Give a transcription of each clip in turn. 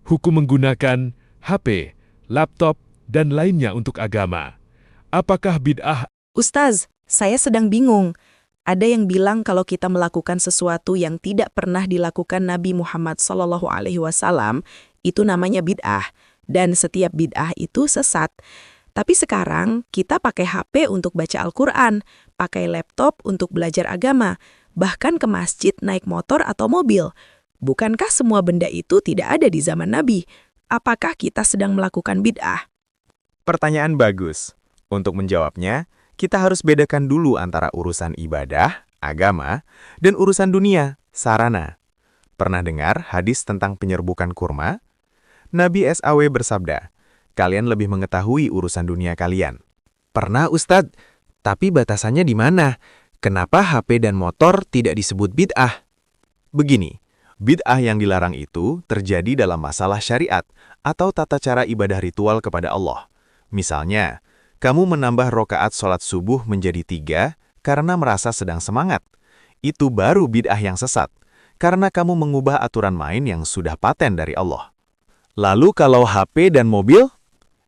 Hukum menggunakan HP, laptop, dan lainnya untuk agama. Apakah bid'ah? Ustaz, saya sedang bingung. Ada yang bilang kalau kita melakukan sesuatu yang tidak pernah dilakukan Nabi Muhammad SAW, itu namanya bid'ah. Dan setiap bid'ah itu sesat. Tapi sekarang kita pakai HP untuk baca Al-Quran, pakai laptop untuk belajar agama, bahkan ke masjid naik motor atau mobil. Bukankah semua benda itu tidak ada di zaman Nabi? Apakah kita sedang melakukan bid'ah? Pertanyaan bagus. Untuk menjawabnya, kita harus bedakan dulu antara urusan ibadah, agama, dan urusan dunia, sarana. Pernah dengar hadis tentang penyerbukan kurma? Nabi SAW bersabda, kalian lebih mengetahui urusan dunia kalian. Pernah Ustadz, tapi batasannya di mana? Kenapa HP dan motor tidak disebut bid'ah? Begini, bid'ah yang dilarang itu terjadi dalam masalah syariat atau tata cara ibadah ritual kepada Allah. Misalnya, kamu menambah rokaat sholat subuh menjadi 3 karena merasa sedang semangat. Itu baru bid'ah yang sesat, karena kamu mengubah aturan main yang sudah paten dari Allah. Lalu kalau HP dan mobil,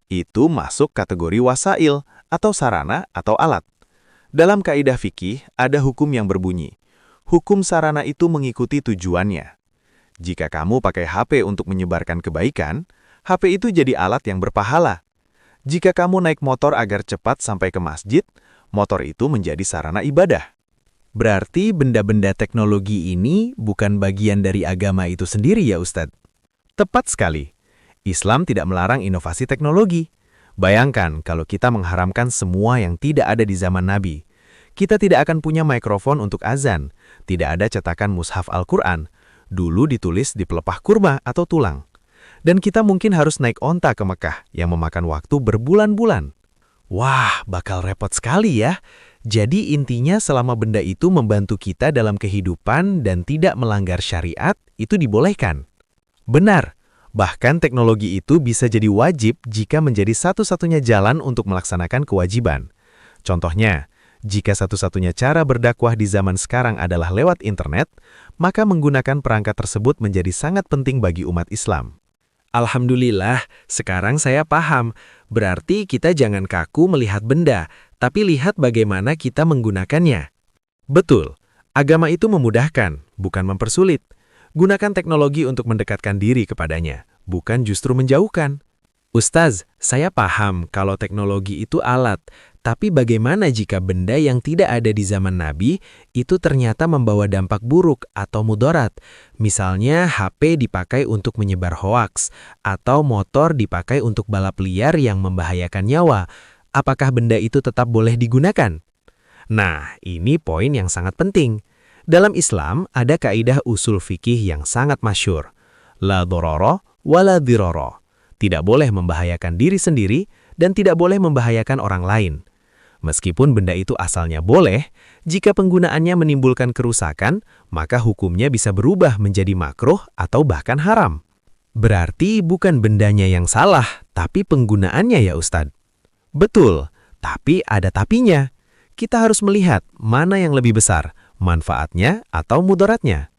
itu masuk kategori wasail atau sarana atau alat. Dalam kaidah fikih ada hukum yang berbunyi, hukum sarana itu mengikuti tujuannya. Jika kamu pakai HP untuk menyebarkan kebaikan, HP itu jadi alat yang berpahala. Jika kamu naik motor agar cepat sampai ke masjid, motor itu menjadi sarana ibadah. Berarti benda-benda teknologi ini bukan bagian dari agama itu sendiri ya Ustadz? Tepat sekali. Islam tidak melarang inovasi teknologi. Bayangkan kalau kita mengharamkan semua yang tidak ada di zaman Nabi. Kita tidak akan punya mikrofon untuk azan, tidak ada cetakan mushaf Al-Quran, dulu ditulis di pelepah kurma atau tulang. Dan kita mungkin harus naik onta ke Mekah yang memakan waktu berbulan-bulan. Wah, bakal repot sekali ya. Jadi intinya selama benda itu membantu kita dalam kehidupan dan tidak melanggar syariat, itu dibolehkan. Benar, bahkan teknologi itu bisa jadi wajib jika menjadi satu-satunya jalan untuk melaksanakan kewajiban. Contohnya, jika satu-satunya cara berdakwah di zaman sekarang adalah lewat internet, maka menggunakan perangkat tersebut menjadi sangat penting bagi umat Islam. Alhamdulillah, sekarang saya paham. Berarti kita jangan kaku melihat benda, tapi lihat bagaimana kita menggunakannya. Betul, agama itu memudahkan, bukan mempersulit. Gunakan teknologi untuk mendekatkan diri kepadanya, bukan justru menjauhkan. Ustaz, saya paham kalau teknologi itu alat, tapi bagaimana jika benda yang tidak ada di zaman Nabi itu ternyata membawa dampak buruk atau mudarat? Misalnya HP dipakai untuk menyebar hoaks, atau motor dipakai untuk balap liar yang membahayakan nyawa. Apakah benda itu tetap boleh digunakan? Nah, ini poin yang sangat penting. Dalam Islam ada kaidah usul fikih yang sangat masyhur. La dororo wa la diroro. Tidak boleh membahayakan diri sendiri dan tidak boleh membahayakan orang lain. Meskipun benda itu asalnya boleh, jika penggunaannya menimbulkan kerusakan, maka hukumnya bisa berubah menjadi makruh atau bahkan haram. Berarti bukan bendanya yang salah, tapi penggunaannya ya Ustadz? Betul, tapi ada tapinya. Kita harus melihat mana yang lebih besar, manfaatnya atau mudaratnya.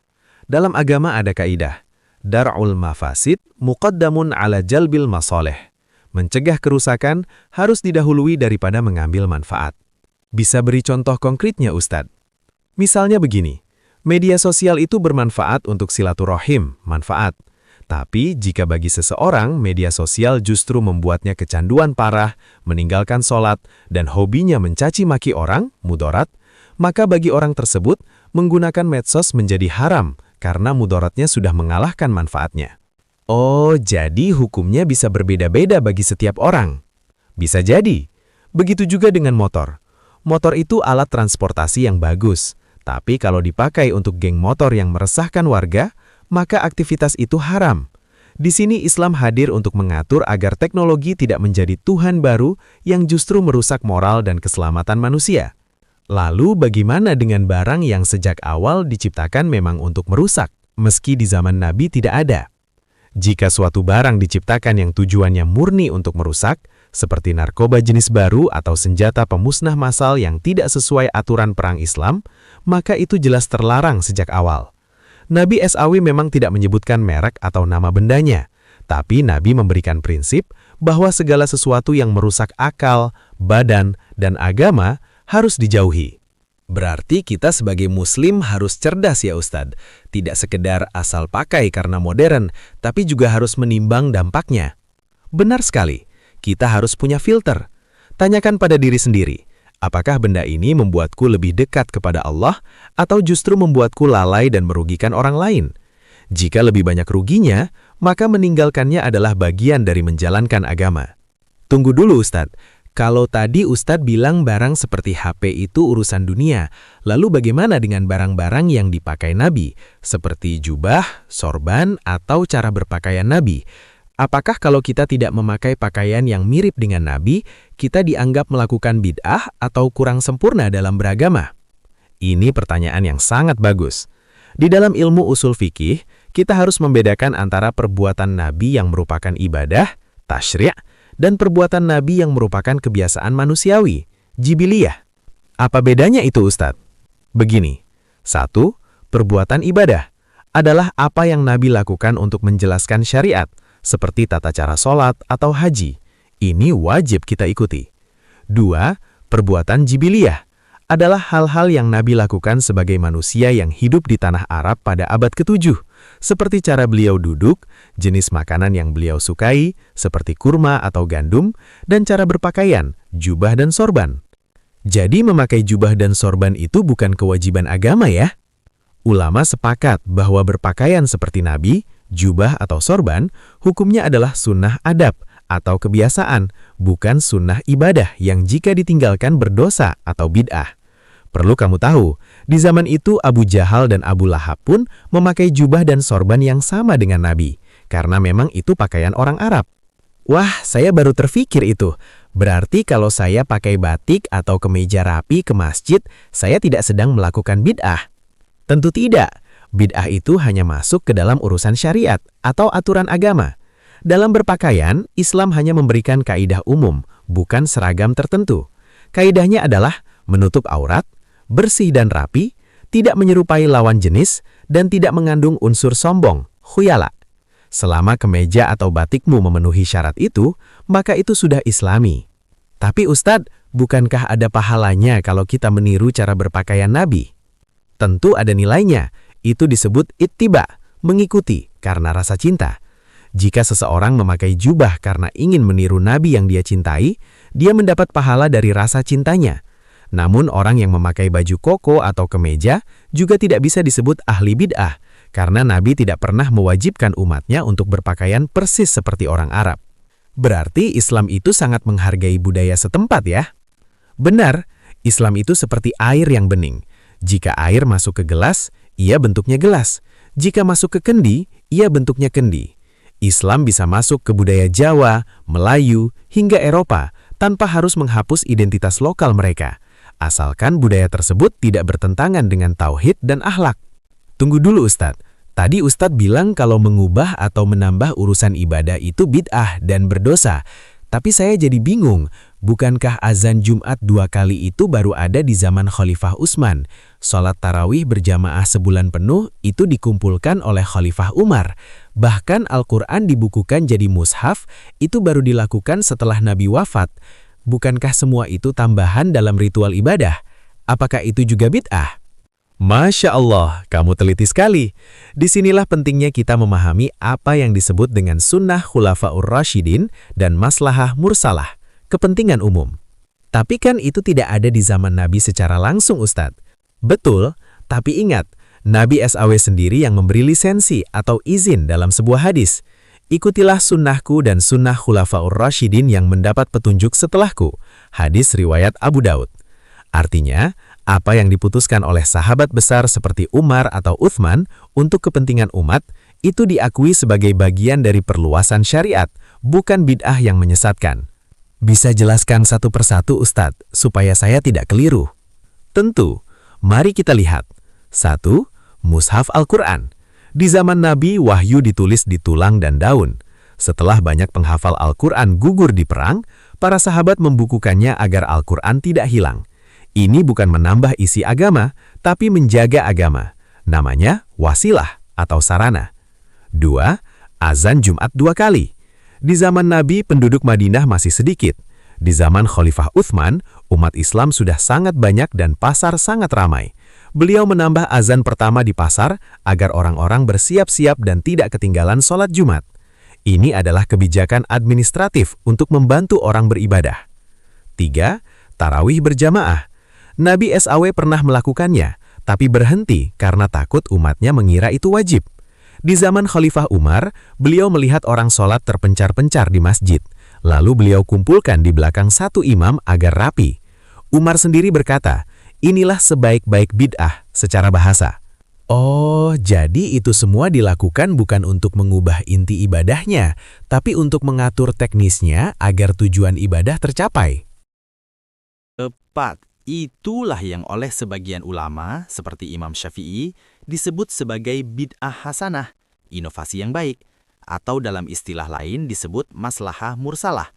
Dalam agama ada kaidah. Dar'ul mafasid muqaddamun ala jalbil masoleh. Mencegah kerusakan harus didahului daripada mengambil manfaat. Bisa beri contoh konkretnya Ustadz? Misalnya begini, media sosial itu bermanfaat untuk silaturahim, manfaat. Tapi jika bagi seseorang media sosial justru membuatnya kecanduan parah, meninggalkan sholat, dan hobinya mencaci maki orang, mudarat, maka bagi orang tersebut menggunakan medsos menjadi haram, karena mudaratnya sudah mengalahkan manfaatnya. Oh, jadi hukumnya bisa berbeda-beda bagi setiap orang? Bisa jadi. Begitu juga dengan motor. Motor itu alat transportasi yang bagus, tapi kalau dipakai untuk geng motor yang meresahkan warga, maka aktivitas itu haram. Di sini Islam hadir untuk mengatur agar teknologi tidak menjadi Tuhan baru yang justru merusak moral dan keselamatan manusia. Lalu bagaimana dengan barang yang sejak awal diciptakan memang untuk merusak, meski di zaman Nabi tidak ada? Jika suatu barang diciptakan yang tujuannya murni untuk merusak, seperti narkoba jenis baru atau senjata pemusnah massal yang tidak sesuai aturan perang Islam, maka itu jelas terlarang sejak awal. Nabi SAW memang tidak menyebutkan merek atau nama bendanya, Tapi Nabi memberikan prinsip bahwa segala sesuatu yang merusak akal, badan, dan agama harus dijauhi. Berarti kita sebagai muslim harus cerdas ya Ustadz. Tidak sekedar asal pakai karena modern, tapi juga harus menimbang dampaknya. Benar sekali, kita harus punya filter. Tanyakan pada diri sendiri, apakah benda ini membuatku lebih dekat kepada Allah atau justru membuatku lalai dan merugikan orang lain? Jika lebih banyak ruginya, maka meninggalkannya adalah bagian dari menjalankan agama. Tunggu dulu Ustadz. Kalau tadi Ustadz bilang barang seperti HP itu urusan dunia, lalu bagaimana dengan barang-barang yang dipakai Nabi, seperti jubah, sorban, atau cara berpakaian Nabi? Apakah kalau kita tidak memakai pakaian yang mirip dengan Nabi, kita dianggap melakukan bid'ah atau kurang sempurna dalam beragama? Ini pertanyaan yang sangat bagus. Di dalam ilmu usul fikih, kita harus membedakan antara perbuatan Nabi yang merupakan ibadah, tasyri', dan perbuatan Nabi yang merupakan kebiasaan manusiawi, jibiliyah. Apa bedanya itu Ustadz? Begini, 1. Perbuatan ibadah adalah apa yang Nabi lakukan untuk menjelaskan syariat, seperti tata cara sholat atau haji. Ini wajib kita ikuti. 2. Perbuatan jibiliyah adalah hal-hal yang Nabi lakukan sebagai manusia yang hidup di tanah Arab pada abad ke-7, seperti cara beliau duduk, jenis makanan yang beliau sukai, seperti kurma atau gandum, dan cara berpakaian, jubah dan sorban. Jadi memakai jubah dan sorban itu bukan kewajiban agama ya? Ulama sepakat bahwa berpakaian seperti Nabi, jubah atau sorban, hukumnya adalah sunnah adab atau kebiasaan, bukan sunnah ibadah yang jika ditinggalkan berdosa atau bid'ah. Perlu kamu tahu, di zaman itu Abu Jahal dan Abu Lahab pun memakai jubah dan sorban yang sama dengan Nabi, karena memang itu pakaian orang Arab. Wah, saya baru terfikir itu. Berarti kalau saya pakai batik atau kemeja rapi ke masjid, saya tidak sedang melakukan bid'ah. Tentu tidak. Bid'ah itu hanya masuk ke dalam urusan syariat atau aturan agama. Dalam berpakaian, Islam hanya memberikan kaidah umum, bukan seragam tertentu. Kaidahnya adalah menutup aurat, bersih dan rapi, tidak menyerupai lawan jenis, dan tidak mengandung unsur sombong, khuyala. Selama kemeja atau batikmu memenuhi syarat itu, maka itu sudah Islami. Tapi Ustadz, bukankah ada pahalanya kalau kita meniru cara berpakaian Nabi? Tentu ada nilainya. Itu disebut ittiba, mengikuti karena rasa cinta. Jika seseorang memakai jubah karena ingin meniru Nabi yang dia cintai, dia mendapat pahala dari rasa cintanya. Namun orang yang memakai baju koko atau kemeja juga tidak bisa disebut ahli bid'ah, karena Nabi tidak pernah mewajibkan umatnya untuk berpakaian persis seperti orang Arab. Berarti Islam itu sangat menghargai budaya setempat ya? Benar, Islam itu seperti air yang bening. Jika air masuk ke gelas, ia bentuknya gelas. Jika masuk ke kendi, ia bentuknya kendi. Islam bisa masuk ke budaya Jawa, Melayu, hingga Eropa tanpa harus menghapus identitas lokal mereka, asalkan budaya tersebut tidak bertentangan dengan tauhid dan akhlak. Tunggu dulu Ustadz, tadi Ustadz bilang kalau mengubah atau menambah urusan ibadah itu bid'ah dan berdosa. Tapi saya jadi bingung, bukankah azan Jumat 2 kali itu baru ada di zaman Khalifah Utsman? Sholat tarawih berjamaah sebulan penuh itu dikumpulkan oleh Khalifah Umar. Bahkan Al-Quran dibukukan jadi mushaf, itu baru dilakukan setelah Nabi wafat. Bukankah semua itu tambahan dalam ritual ibadah? Apakah itu juga bid'ah? Masya Allah, kamu teliti sekali. Disinilah pentingnya kita memahami apa yang disebut dengan sunnah khulafaur rasyidin dan maslahah mursalah, kepentingan umum. Tapi kan itu tidak ada di zaman Nabi secara langsung Ustadz. Betul, tapi ingat, Nabi SAW sendiri yang memberi lisensi atau izin dalam sebuah hadis. Ikutilah sunnahku dan sunnah khulafaur rasyidin yang mendapat petunjuk setelahku. Hadis riwayat Abu Daud. Artinya, apa yang diputuskan oleh sahabat besar seperti Umar atau Uthman untuk kepentingan umat, itu diakui sebagai bagian dari perluasan syariat, bukan bid'ah yang menyesatkan. Bisa jelaskan satu persatu Ustadz, supaya saya tidak keliru? Tentu, mari kita lihat. 1. Mushaf Al-Quran. Di zaman Nabi, wahyu ditulis di tulang dan daun. Setelah banyak penghafal Al-Quran gugur di perang, para sahabat membukukannya agar Al-Quran tidak hilang. Ini bukan menambah isi agama, tapi menjaga agama. Namanya wasilah atau sarana. 2. Azan Jumat 2 kali. Di zaman Nabi, penduduk Madinah masih sedikit. Di zaman Khalifah Uthman, umat Islam sudah sangat banyak dan pasar sangat ramai. Beliau menambah azan pertama di pasar agar orang-orang bersiap-siap dan tidak ketinggalan sholat Jumat. Ini adalah kebijakan administratif untuk membantu orang beribadah. 3. Tarawih berjamaah. Nabi SAW pernah melakukannya, tapi berhenti karena takut umatnya mengira itu wajib. Di zaman Khalifah Umar, beliau melihat orang sholat terpencar-pencar di masjid. Lalu beliau kumpulkan di belakang satu imam agar rapi. Umar sendiri berkata, inilah sebaik-baik bid'ah secara bahasa. Oh, jadi itu semua dilakukan bukan untuk mengubah inti ibadahnya, tapi untuk mengatur teknisnya agar tujuan ibadah tercapai. Tepat. Itulah yang oleh sebagian ulama, seperti Imam Syafi'i, disebut sebagai bid'ah hasanah, inovasi yang baik, atau dalam istilah lain disebut maslahah mursalah.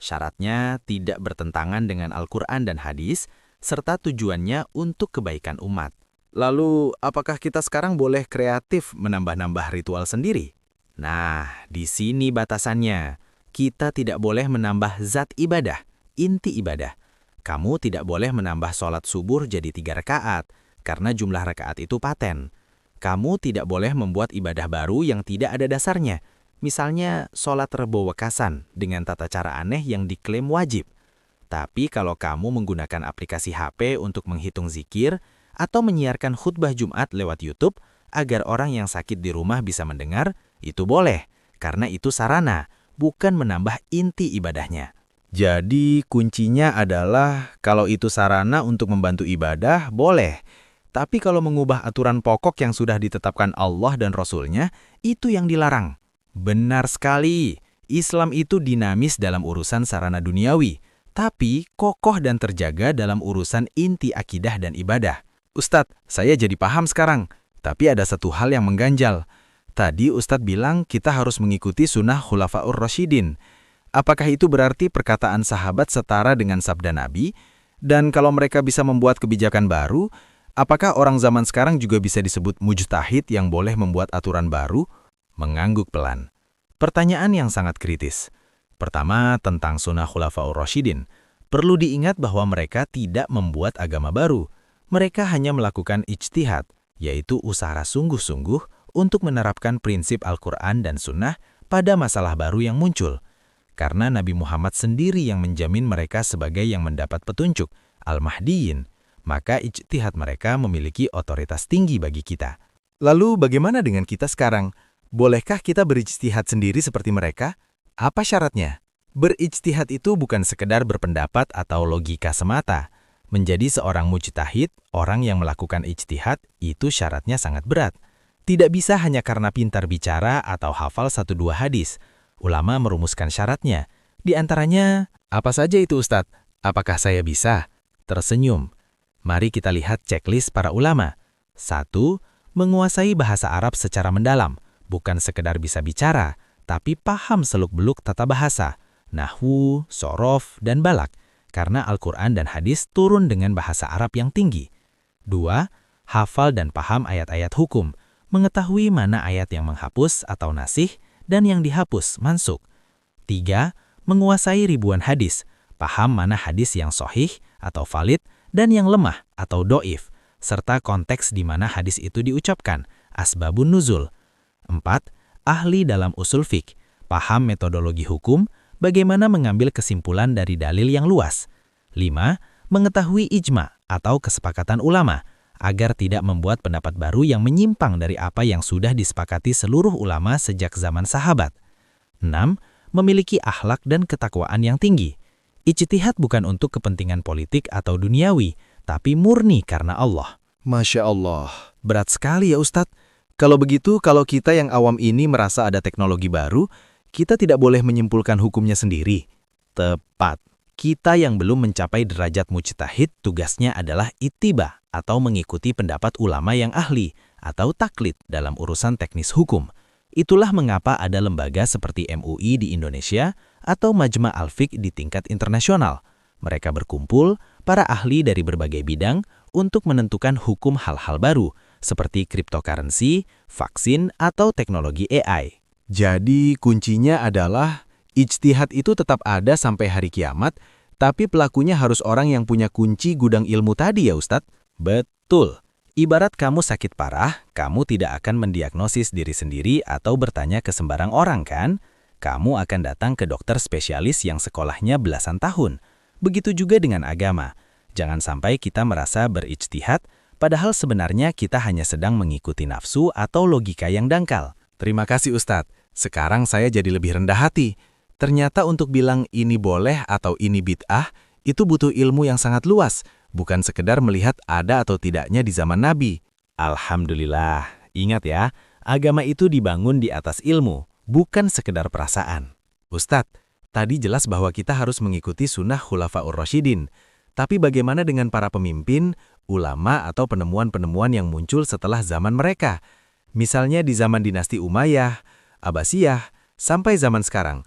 Syaratnya tidak bertentangan dengan Al-Quran dan hadis, serta tujuannya untuk kebaikan umat. Lalu, apakah kita sekarang boleh kreatif menambah-nambah ritual sendiri? Nah, di sini batasannya. Kita tidak boleh menambah zat ibadah, inti ibadah. Kamu tidak boleh menambah sholat subuh jadi 3 rakaat, karena jumlah rakaat itu paten. Kamu tidak boleh membuat ibadah baru yang tidak ada dasarnya. Misalnya, sholat rebo wekasan dengan tata cara aneh yang diklaim wajib. Tapi kalau kamu menggunakan aplikasi HP untuk menghitung zikir, atau menyiarkan khutbah Jumat lewat YouTube, agar orang yang sakit di rumah bisa mendengar, itu boleh, karena itu sarana, bukan menambah inti ibadahnya. Jadi kuncinya adalah kalau itu sarana untuk membantu ibadah, boleh. Tapi kalau mengubah aturan pokok yang sudah ditetapkan Allah dan Rasul-Nya, itu yang dilarang. Benar sekali, Islam itu dinamis dalam urusan sarana duniawi, tapi kokoh dan terjaga dalam urusan inti akidah dan ibadah. Ustadz, saya jadi paham sekarang, tapi ada satu hal yang mengganjal. Tadi Ustadz bilang kita harus mengikuti sunnah Khulafaur Rasyidin. Apakah itu berarti perkataan sahabat setara dengan sabda Nabi? Dan kalau mereka bisa membuat kebijakan baru, apakah orang zaman sekarang juga bisa disebut mujtahid yang boleh membuat aturan baru? Mengangguk pelan. Pertanyaan yang sangat kritis. Pertama, tentang sunnah Khulafaur Rasyidin. Perlu diingat bahwa mereka tidak membuat agama baru. Mereka hanya melakukan ijtihad, yaitu usaha sungguh-sungguh untuk menerapkan prinsip Al-Quran dan Sunnah pada masalah baru yang muncul. Karena Nabi Muhammad sendiri yang menjamin mereka sebagai yang mendapat petunjuk, Al-Mahdiyin, maka ijtihad mereka memiliki otoritas tinggi bagi kita. Lalu bagaimana dengan kita sekarang? Bolehkah kita berijtihad sendiri seperti mereka? Apa syaratnya? Berijtihad itu bukan sekedar berpendapat atau logika semata. Menjadi seorang mujtahid, orang yang melakukan ijtihad, itu syaratnya sangat berat. Tidak bisa hanya karena pintar bicara atau hafal 1-2 hadis. Ulama merumuskan syaratnya. Di antaranya, apa saja itu Ustadz? Apakah saya bisa? Tersenyum. Mari kita lihat checklist para ulama. 1. Menguasai bahasa Arab secara mendalam. Bukan sekedar bisa bicara, tapi paham seluk-beluk tata bahasa, nahwu, sorof, dan balak. Karena Al-Quran dan hadis turun dengan bahasa Arab yang tinggi. 2. Hafal dan paham ayat-ayat hukum. Mengetahui mana ayat yang menghapus atau nasih, dan yang dihapus, mansuk. 3. Menguasai ribuan hadis. Paham mana hadis yang sahih atau valid dan yang lemah atau doif, serta konteks di mana hadis itu diucapkan, asbabun nuzul. 4. Ahli dalam usul fiqh. Paham metodologi hukum, bagaimana mengambil kesimpulan dari dalil yang luas. 5. Mengetahui ijma atau kesepakatan ulama, agar tidak membuat pendapat baru yang menyimpang dari apa yang sudah disepakati seluruh ulama sejak zaman sahabat. 6. Memiliki akhlak dan ketakwaan yang tinggi. Ijtihad bukan untuk kepentingan politik atau duniawi, tapi murni karena Allah. Masya Allah. Berat sekali ya Ustadz. Kalau begitu, kalau kita yang awam ini merasa ada teknologi baru, kita tidak boleh menyimpulkan hukumnya sendiri. Tepat. Kita yang belum mencapai derajat mujtahid, tugasnya adalah ittiba atau mengikuti pendapat ulama yang ahli atau taklid dalam urusan teknis hukum. Itulah mengapa ada lembaga seperti MUI di Indonesia atau Majma' Al-Fiqh di tingkat internasional. Mereka berkumpul, para ahli dari berbagai bidang, untuk menentukan hukum hal-hal baru, seperti cryptocurrency, vaksin, atau teknologi AI. Jadi kuncinya adalah ijtihad itu tetap ada sampai hari kiamat, tapi pelakunya harus orang yang punya kunci gudang ilmu tadi ya Ustadz? Betul. Ibarat kamu sakit parah, kamu tidak akan mendiagnosis diri sendiri atau bertanya ke sembarang orang kan? Kamu akan datang ke dokter spesialis yang sekolahnya belasan tahun. Begitu juga dengan agama. Jangan sampai kita merasa berijtihad, padahal sebenarnya kita hanya sedang mengikuti nafsu atau logika yang dangkal. Terima kasih Ustadz. Sekarang saya jadi lebih rendah hati. Ternyata untuk bilang ini boleh atau ini bid'ah, itu butuh ilmu yang sangat luas, bukan sekedar melihat ada atau tidaknya di zaman Nabi. Alhamdulillah. Ingat ya, agama itu dibangun di atas ilmu, bukan sekedar perasaan. Ustadz, tadi jelas bahwa kita harus mengikuti sunnah Khulafaur Rasyidin. Tapi bagaimana dengan para pemimpin, ulama atau penemuan-penemuan yang muncul setelah zaman mereka? Misalnya di zaman dinasti Umayyah, Abbasiyah, sampai zaman sekarang.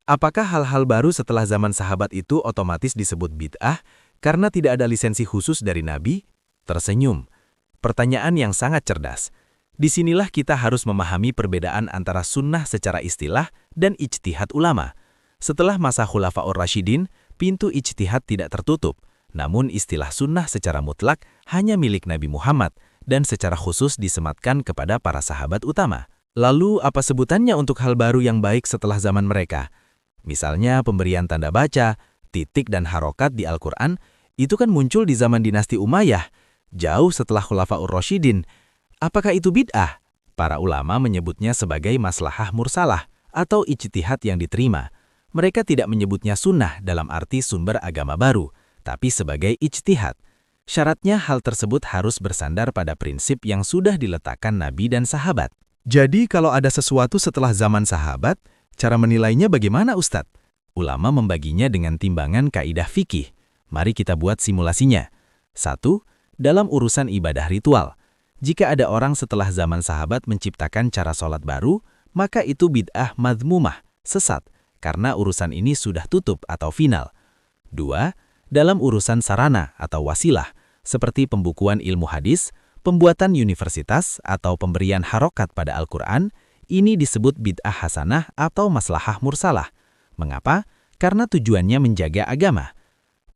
Apakah hal-hal baru setelah zaman sahabat itu otomatis disebut bid'ah karena tidak ada lisensi khusus dari Nabi? Tersenyum. Pertanyaan yang sangat cerdas. Disinilah kita harus memahami perbedaan antara sunnah secara istilah dan ijtihad ulama. Setelah masa Khulafaur Rasyidin, pintu ijtihad tidak tertutup. Namun istilah sunnah secara mutlak hanya milik Nabi Muhammad dan secara khusus disematkan kepada para sahabat utama. Lalu apa sebutannya untuk hal baru yang baik setelah zaman mereka? Misalnya pemberian tanda baca, titik dan harokat di Al-Quran, itu kan muncul di zaman dinasti Umayyah, jauh setelah Khulafaur Rasyidin. Apakah itu bid'ah? Para ulama menyebutnya sebagai maslahah mursalah atau ijtihad yang diterima. Mereka tidak menyebutnya sunnah dalam arti sumber agama baru, tapi sebagai ijtihad. Syaratnya hal tersebut harus bersandar pada prinsip yang sudah diletakkan Nabi dan sahabat. Jadi kalau ada sesuatu setelah zaman sahabat, cara menilainya bagaimana Ustadz? Ulama membaginya dengan timbangan kaidah fikih. Mari kita buat simulasinya. 1. Dalam urusan ibadah ritual. Jika ada orang setelah zaman sahabat menciptakan cara sholat baru, maka itu bid'ah madhmumah, sesat, karena urusan ini sudah tutup atau final. 2. Dalam urusan sarana atau wasilah, seperti pembukuan ilmu hadis, pembuatan universitas, atau pemberian harokat pada Al-Quran, ini disebut bid'ah hasanah atau maslahah mursalah. Mengapa? Karena tujuannya menjaga agama.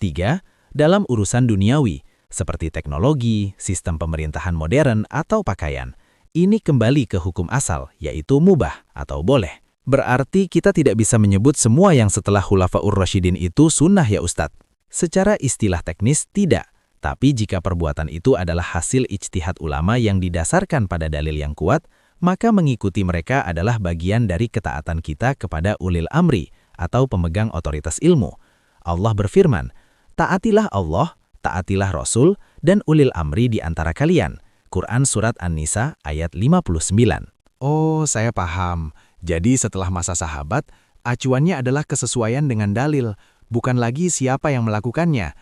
3. Dalam urusan duniawi, seperti teknologi, sistem pemerintahan modern, atau pakaian. Ini kembali ke hukum asal, yaitu mubah atau boleh. Berarti kita tidak bisa menyebut semua yang setelah Khulafaur Rasyidin itu sunnah ya Ustadz. Secara istilah teknis tidak, tapi jika perbuatan itu adalah hasil ijtihad ulama yang didasarkan pada dalil yang kuat, maka mengikuti mereka adalah bagian dari ketaatan kita kepada ulil amri atau pemegang otoritas ilmu. Allah berfirman, taatilah Allah, taatilah Rasul, dan ulil amri di antara kalian. Quran Surat An-Nisa ayat 59. Oh, saya paham. Jadi setelah masa sahabat, acuannya adalah kesesuaian dengan dalil, bukan lagi siapa yang melakukannya.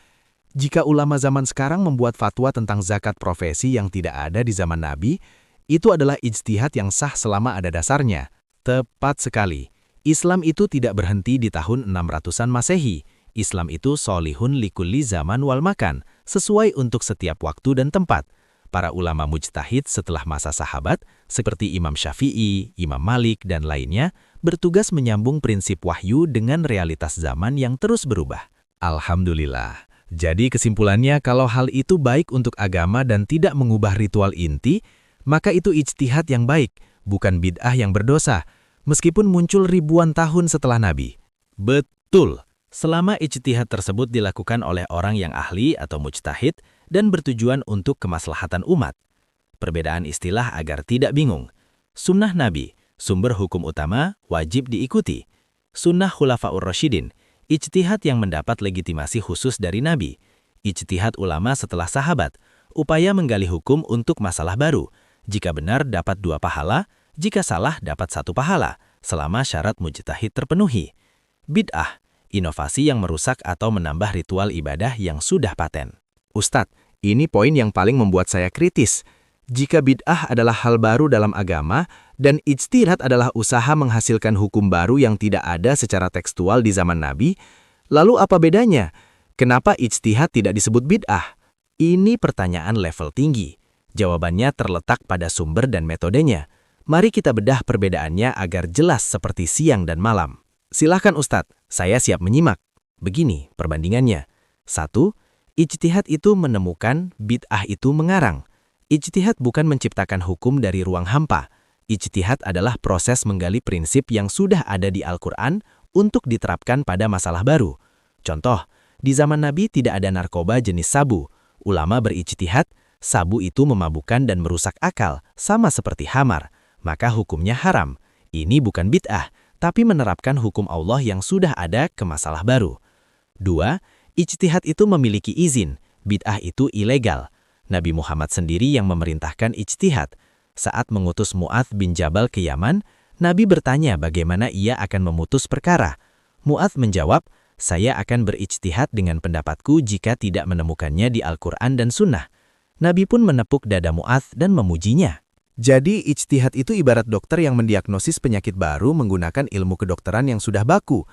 Jika ulama zaman sekarang membuat fatwa tentang zakat profesi yang tidak ada di zaman Nabi, itu adalah ijtihad yang sah selama ada dasarnya. Tepat sekali. Islam itu tidak berhenti di tahun 600-an Masehi. Islam itu solihun likulli zaman wal makan, sesuai untuk setiap waktu dan tempat. Para ulama mujtahid setelah masa sahabat, seperti Imam Syafi'i, Imam Malik, dan lainnya, bertugas menyambung prinsip wahyu dengan realitas zaman yang terus berubah. Alhamdulillah. Jadi kesimpulannya kalau hal itu baik untuk agama dan tidak mengubah ritual inti, maka itu ijtihad yang baik, bukan bid'ah yang berdosa, meskipun muncul ribuan tahun setelah Nabi. Betul. Selama ijtihad tersebut dilakukan oleh orang yang ahli atau mujtahid dan bertujuan untuk kemaslahatan umat. Perbedaan istilah agar tidak bingung. Sunnah Nabi, sumber hukum utama, wajib diikuti. Sunnah Khulafaur Rasyidin, ijtihad yang mendapat legitimasi khusus dari Nabi. Ijtihad ulama setelah sahabat, upaya menggali hukum untuk masalah baru. Jika benar dapat 2 pahala, jika salah dapat 1 pahala, selama syarat mujtahid terpenuhi. Bid'ah, inovasi yang merusak atau menambah ritual ibadah yang sudah paten. Ustadz, ini poin yang paling membuat saya kritis. Jika bid'ah adalah hal baru dalam agama, dan ijtihad adalah usaha menghasilkan hukum baru yang tidak ada secara tekstual di zaman Nabi, lalu apa bedanya? Kenapa ijtihad tidak disebut bid'ah? Ini pertanyaan level tinggi. Jawabannya terletak pada sumber dan metodenya. Mari kita bedah perbedaannya agar jelas seperti siang dan malam. Silahkan Ustadz, saya siap menyimak. Begini perbandingannya. 1. Ijtihad itu menemukan, bid'ah itu mengarang. Ijtihad bukan menciptakan hukum dari ruang hampa. Ijtihad adalah proses menggali prinsip yang sudah ada di Al-Quran untuk diterapkan pada masalah baru. Contoh, di zaman Nabi tidak ada narkoba jenis sabu. Ulama berijtihad, sabu itu memabukkan dan merusak akal, sama seperti khamar. Maka hukumnya haram. Ini bukan bid'ah, tapi menerapkan hukum Allah yang sudah ada ke masalah baru. 2. Ijtihad itu memiliki izin. Bid'ah itu ilegal. Nabi Muhammad sendiri yang memerintahkan ijtihad. Saat mengutus Mu'adz bin Jabal ke Yaman, Nabi bertanya bagaimana ia akan memutus perkara. Mu'adz menjawab, saya akan berijtihad dengan pendapatku jika tidak menemukannya di Al-Quran dan Sunnah. Nabi pun menepuk dada Mu'adz dan memujinya. Jadi, ijtihad itu ibarat dokter yang mendiagnosis penyakit baru menggunakan ilmu kedokteran yang sudah baku.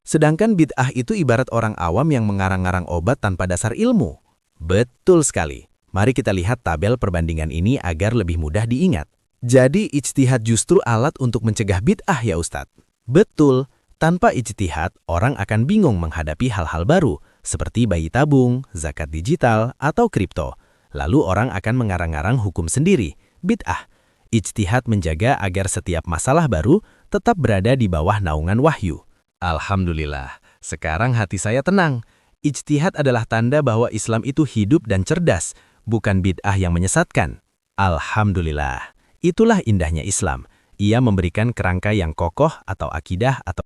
Sedangkan bid'ah itu ibarat orang awam yang mengarang-arang obat tanpa dasar ilmu. Betul sekali. Mari kita lihat tabel perbandingan ini agar lebih mudah diingat. Jadi, ijtihad justru alat untuk mencegah bid'ah ya Ustadz? Betul. Tanpa ijtihad, orang akan bingung menghadapi hal-hal baru, seperti bayi tabung, zakat digital, atau kripto. Lalu orang akan mengarang-arang hukum sendiri, bid'ah. Ijtihad menjaga agar setiap masalah baru tetap berada di bawah naungan wahyu. Alhamdulillah, sekarang hati saya tenang. Ijtihad adalah tanda bahwa Islam itu hidup dan cerdas, bukan bid'ah yang menyesatkan. Alhamdulillah, itulah indahnya Islam. Ia memberikan kerangka yang kokoh atau akidah atau